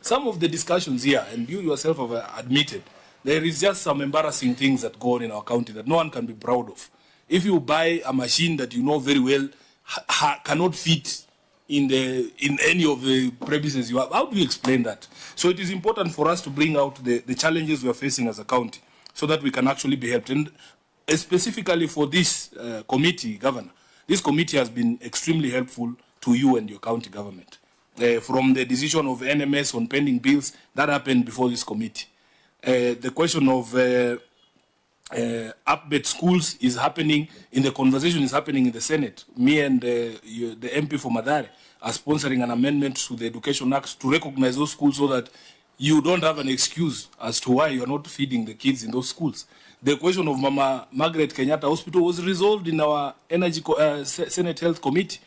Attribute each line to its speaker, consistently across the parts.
Speaker 1: some of the discussions here, and you yourself have admitted, there is just some embarrassing things that go on in our county that no one can be proud of. If you buy a machine that you know very well cannot fit in any of the premises you have, how do you explain that? So it is important for us to bring out the challenges we are facing as a county so that we can actually be helped. And specifically for this committee, Governor, this committee has been extremely helpful to you and your county government. From the decision of NMS on pending bills, that happened before this committee. The question of upbet schools is happening, the conversation is happening in the Senate. Me and the MP for Madare are sponsoring an amendment to the Education Act to recognize those schools so that you don't have an excuse as to why you are not feeding the kids in those schools. The question of Mama Margaret Kenyatta Hospital was resolved in our Senate Health Committee,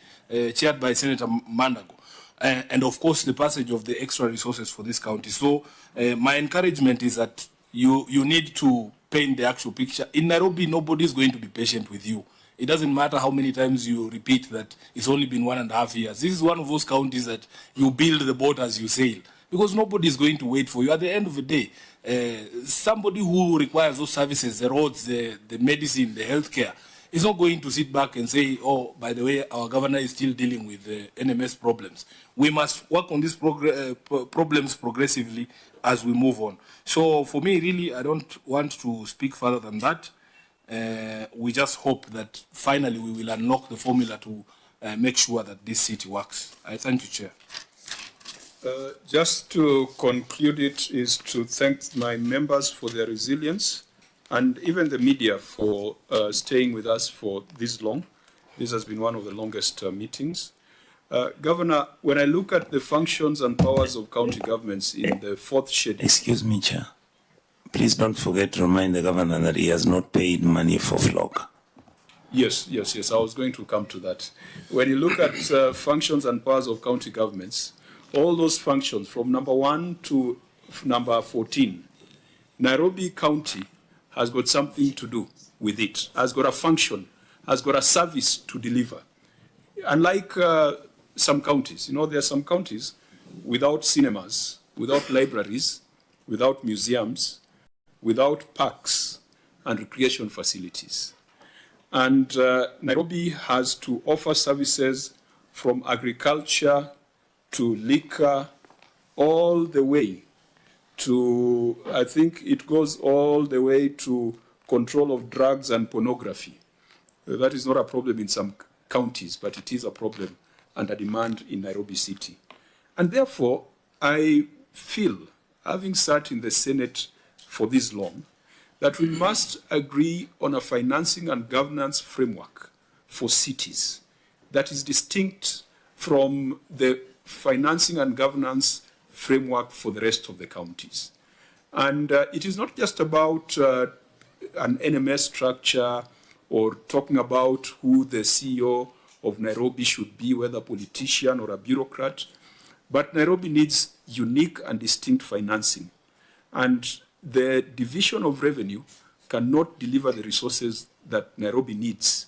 Speaker 1: chaired by Senator Mandago. And of course, the passage of the extra resources for this county. So my encouragement is that you need to paint the actual picture. In Nairobi, nobody is going to be patient with you. It doesn't matter how many times you repeat that it's only been 1.5 years. This is one of those counties that you build the boat as you sail, because nobody is going to wait for you. At the end of the day, somebody who requires those services, the roads, the medicine, the healthcare, is not going to sit back and say, oh, by the way, our governor is still dealing with NMS problems. We must work on these problems progressively as we move on. So for me, really, I don't want to speak further than that. We just hope that finally we will unlock the formula to make sure that this city works. I thank you, Chair.
Speaker 2: Just to conclude it is to thank my members for their resilience and even the media for staying with us for this long. This has been one of the longest meetings. Governor, when I look at the functions and powers of county governments in the fourth schedule...
Speaker 3: Excuse me, Chair. Please don't forget to remind the governor that he has not paid money for flock.
Speaker 2: Yes. I was going to come to that. When you look at functions and powers of county governments, all those functions from number 1 to number 14, Nairobi County has got something to do with it, has got a function, has got a service to deliver. Unlike some counties, there are some counties without cinemas, without libraries, without museums, without parks and recreation facilities. And Nairobi has to offer services from agriculture to liquor, all the way to, I think it goes all the way to control of drugs and pornography. That is not a problem in some counties, but it is a problem and a demand in Nairobi City. And therefore, I feel, having sat in the Senate for this long, that we must agree on a financing and governance framework for cities that is distinct from the financing and governance framework for the rest of the counties. And it is not just about an NMS structure or talking about who the CEO of Nairobi should be, whether a politician or a bureaucrat, but Nairobi needs unique and distinct financing. And the division of revenue cannot deliver the resources that Nairobi needs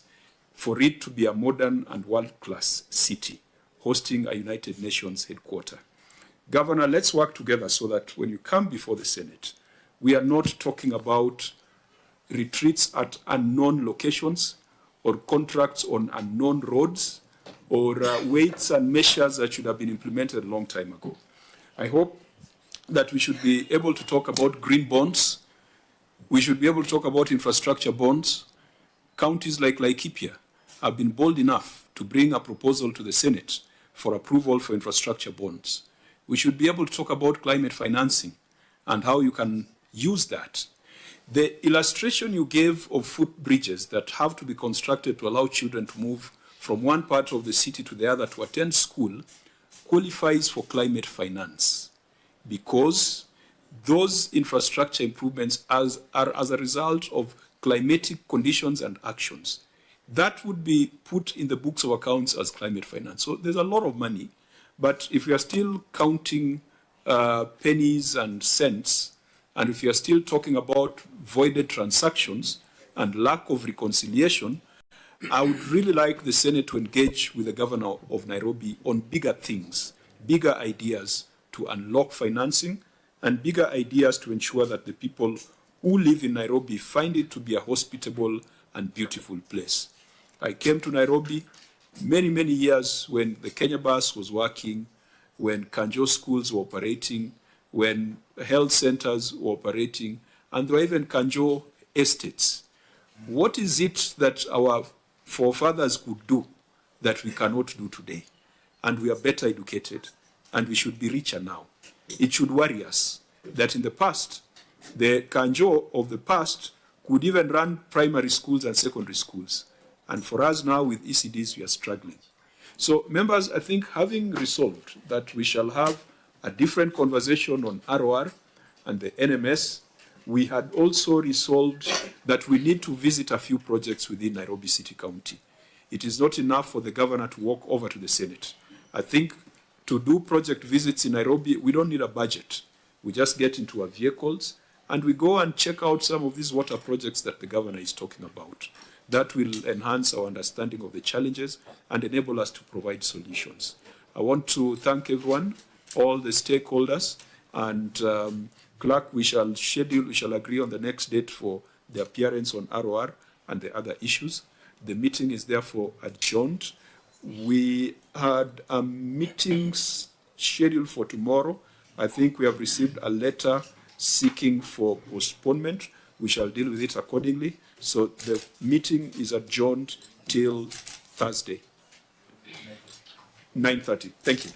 Speaker 2: for it to be a modern and world-class city, hosting a United Nations headquarters. Governor, let's work together so that when you come before the Senate, we are not talking about retreats at unknown locations or contracts on unknown roads or weights and measures that should have been implemented a long time ago. I hope that we should be able to talk about green bonds. We should be able to talk about infrastructure bonds. Counties like Laikipia have been bold enough to bring a proposal to the Senate for approval for infrastructure bonds. We should be able to talk about climate financing and how you can use that. The illustration you gave of footbridges that have to be constructed to allow children to move from one part of the city to the other to attend school qualifies for climate finance, because those infrastructure improvements are as a result of climatic conditions and actions. That would be put in the books of accounts as climate finance. So there's a lot of money, but if we are still counting pennies and cents, and if you are still talking about voided transactions and lack of reconciliation, I would really like the Senate to engage with the governor of Nairobi on bigger things, bigger ideas to unlock financing and bigger ideas to ensure that the people who live in Nairobi find it to be a hospitable and beautiful place. I came to Nairobi many, many years when the Kenya bus was working, when Kanjo schools were operating, when health centers were operating, and there were even Kanjo estates. What is it that our forefathers could do that we cannot do today? And we are better educated, and we should be richer now. It should worry us that in the past, the Kanjo of the past could even run primary schools and secondary schools. And for us now with ECDs, we are struggling. So members, I think having resolved that we shall have a different conversation on ROR and the NMS, we had also resolved that we need to visit a few projects within Nairobi City County. It is not enough for the governor to walk over to the Senate. I think to do project visits in Nairobi, we don't need a budget. We just get into our vehicles and we go and check out some of these water projects that the governor is talking about. That will enhance our understanding of the challenges and enable us to provide solutions. I want to thank everyone, all the stakeholders, and Clerk, we shall agree on the next date for the appearance on ROR and the other issues. The meeting is therefore adjourned. We had a meeting scheduled for tomorrow. I think we have received a letter seeking for postponement. We shall deal with it accordingly. So the meeting is adjourned till Thursday, 9:30. Thank you.